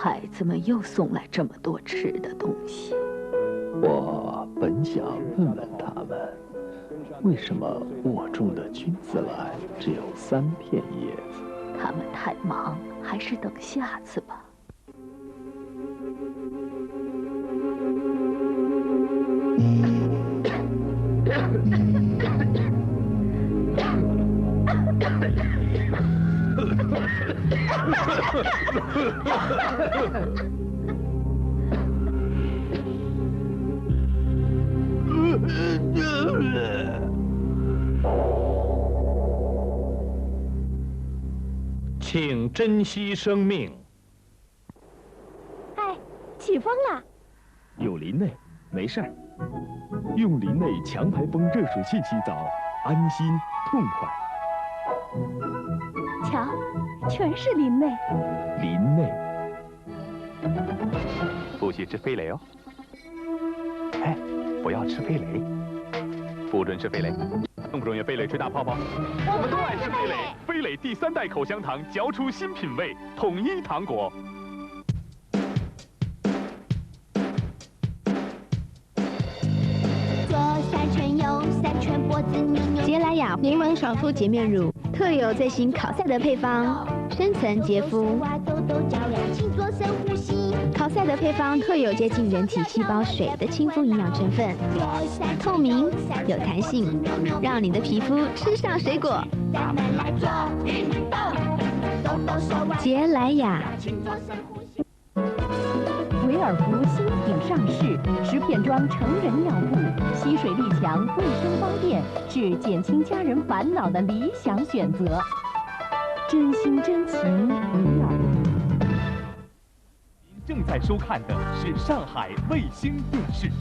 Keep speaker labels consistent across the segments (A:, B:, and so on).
A: 孩子们又送来这么多吃的东西。
B: 我本想问问他们，为什么我种的君子兰只有3片叶子？
A: 他们太忙，还是等下次吧。
C: 请珍惜生命。
D: 哎，起风了。
E: 有林内，没事儿。用林内强排风热水器洗澡，安心痛快。
D: 瞧，全是林内。
E: 林内。
F: 不许吃飞雷哦。哎，不要吃飞雷，不准吃飞雷。用不用用飞雷吹大泡泡？我们都爱吃飞雷。飞雷第3代口香糖嚼出新品味，统一糖果。
D: 左3圈，右3圈，脖子扭扭。洁莱雅凝纹爽肤洁面乳，特有最新考赛德配方，深层洁肤。请做深呼吸。考赛德配方特有接近人体细胞水的亲肤营养成分，透明有弹性，让你的皮肤吃上水果。洁莱雅。
G: 维尔福新品上市，10片装成人尿布，吸水力强，卫生方便，是减轻家人烦恼的理想选择。真心真情，维尔福。
F: 您正在收看的是上海卫星电视。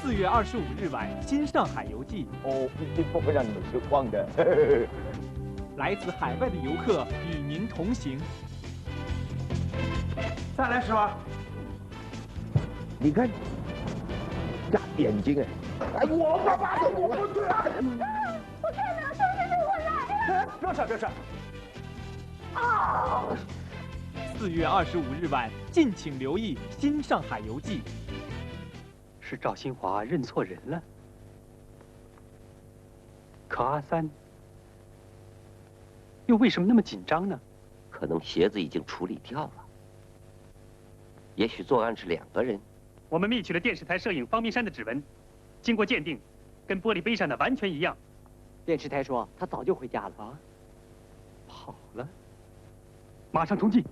F: 4月25日晚，《新上海游记》
H: 哦，一定不会让你们失望的。
F: 来自海外的游客与您同行。
H: 再来10碗。你看，大眼睛哎！哎，我爸爸的，我不对啊！
D: 我看到同学对我来。
H: 不要吵，不要吵。
D: 啊
F: ！4月25日晚，敬请留意《新上海游记》。
I: 是赵新华认错人了，可阿三又为什么那么紧张呢？
J: 可能鞋子已经处理掉了。也许作案是2个人。
I: 我们密取了电视台摄影方明山的指纹，经过鉴定，跟玻璃杯上的完全一样。
K: 电视台说他早就回家了啊，
I: 跑了，马上通缉。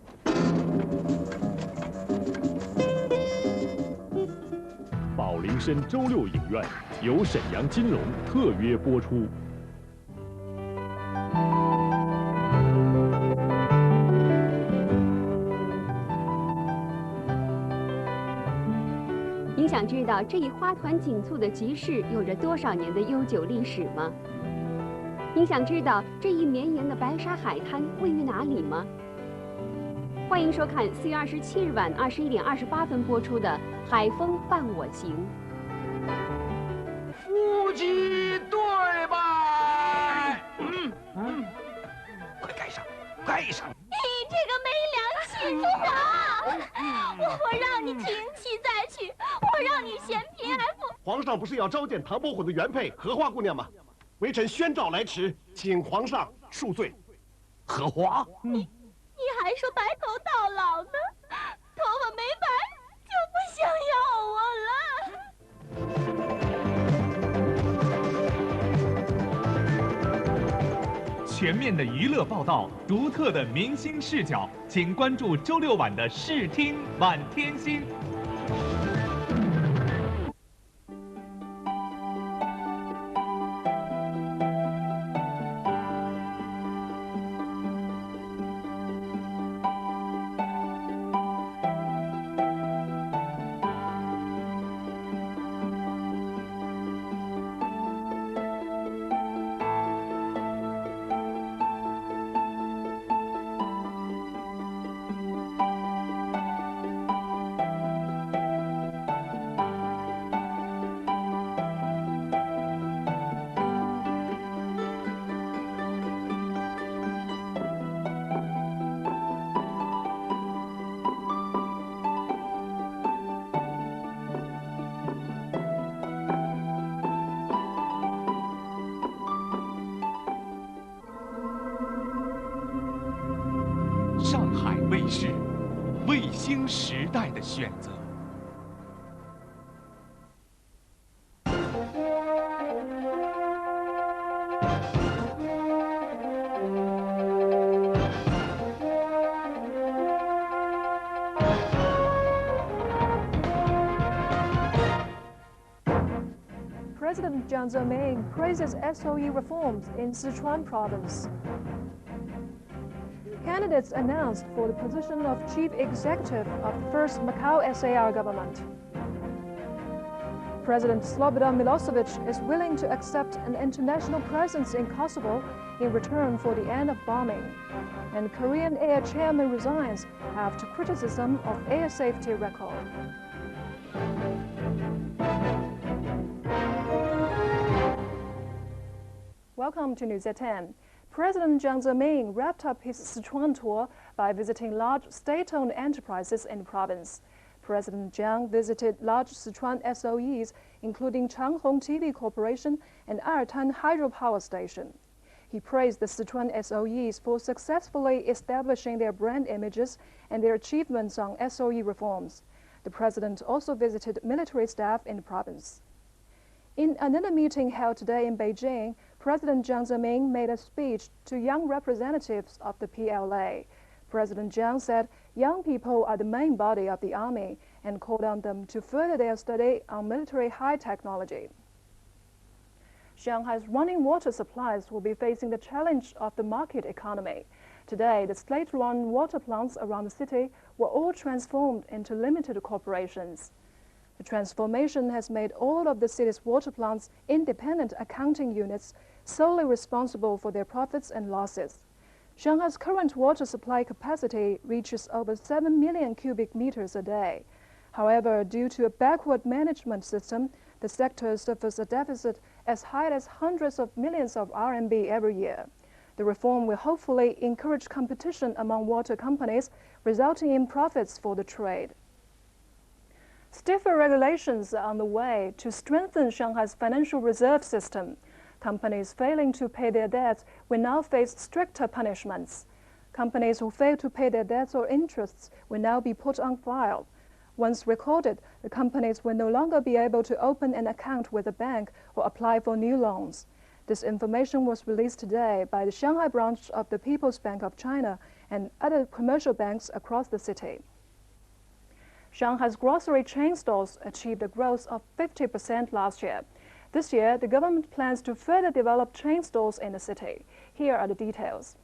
E: 宝林参周6影院由沈阳金融特约播出。
L: 您想知道这一花团锦簇的集市有着多少年的悠久历史吗？您想知道这一绵延的白沙海滩位于哪里吗？欢迎收看4月27日晚21点28分播出的《海风伴我行》。
H: 夫妻对拜。快盖上，盖上！
D: 你这个没良心的皇！我让你停妻再娶，我让你嫌贫爱富。
M: 皇上不是要召见唐伯虎的原配荷花姑娘吗？微臣宣召来迟，请皇上恕罪。
H: 荷花，
D: 你还说白头到老呢？头发没白就不想要我了。
F: 全面的娱乐报道，独特的明星视角，请关注周6晚的视听满天星。
C: 星时代的选择。
N: President Jiang Zemin praises SOE reforms in Sichuan province. Candidates announced for the position of Chief Executive of the first Macau SAR government. President Slobodan Milosevic is willing to accept an international presence in Kosovo in return for the end of bombing. And Korean Air Chairman resigns after criticism of air safety record. Welcome to News at 10. President Jiang Zemin wrapped up his Sichuan tour by visiting large state-owned enterprises in the province. President Jiang visited large Sichuan SOEs, including Changhong TV Corporation and Ertan Hydropower Station. He praised the Sichuan SOEs for successfully establishing their brand images and their achievements on SOE reforms. The president also visited military staff in the province. In another meeting held today in Beijing, President Jiang Zemin made a speech to young representatives of the PLA. President Jiang said young people are the main body of the army and called on them to further their study on military high technology. Shanghai's running water supplies will be facing the challenge of the market economy. Today, the state-run water plants around the city were all transformed into limited corporations. The transformation has made all of the city's water plants independent accounting units solely responsible for their profits and losses. Shanghai's current water supply capacity reaches over 7 million cubic meters a day. However, due to a backward management system, the sector suffers a deficit as high as hundreds of millions of RMB every year. The reform will hopefully encourage competition among water companies, resulting in profits for the trade. Stiffer regulations are on the way to strengthen Shanghai's financial reserve system. Companies failing to pay their debts will now face stricter punishments. Companies who fail to pay their debts or interests will now be put on file. Once recorded, the companies will no longer be able to open an account with a bank or apply for new loans. This information was released today by the Shanghai branch of the People's Bank of China and other commercial banks across the city. Shanghai's grocery chain stores achieved a growth of 50% last year. This year, the government plans to further develop chain stores in the city. Here are the details.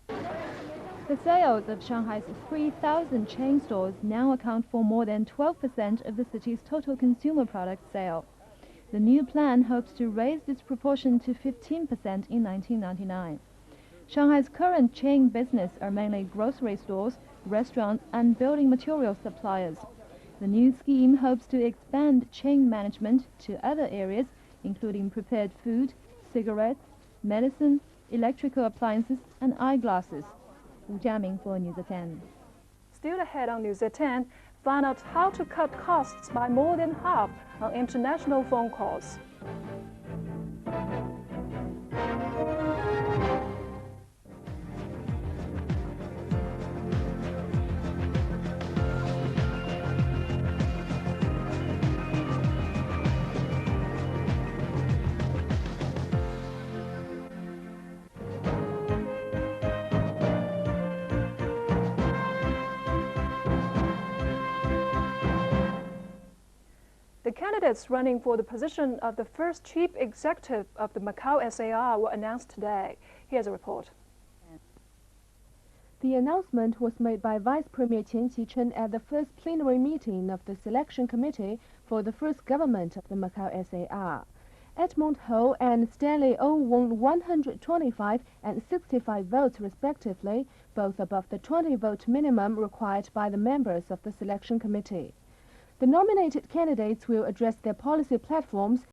O: The sales of Shanghai's 3,000 chain stores now account for more than 12% of the city's total consumer product sale. The new plan hopes to raise this proportion to 15% in 1999. Shanghai's current chain business are mainly grocery stores, restaurants, and building material suppliers. The new scheme hopes to expand chain management to other areas, including prepared food, cigarettes, medicine, electrical appliances, and eyeglasses. Wu Jiaming for News at 10.
N: Still ahead on News at 10, find out how to cut costs by more than half on international phone calls. The candidates running for the position of the first chief executive of the Macau SAR were announced today. Here's a report.
P: The announcement was made by Vice Premier Qian Qichen at the first plenary meeting of the selection committee for the first government of the Macau SAR. Edmund Ho and Stanley O won 125 and 65 votes respectively, both above the 20-vote minimum required by the members of the selection committee. The nominated candidates will address their policy platforms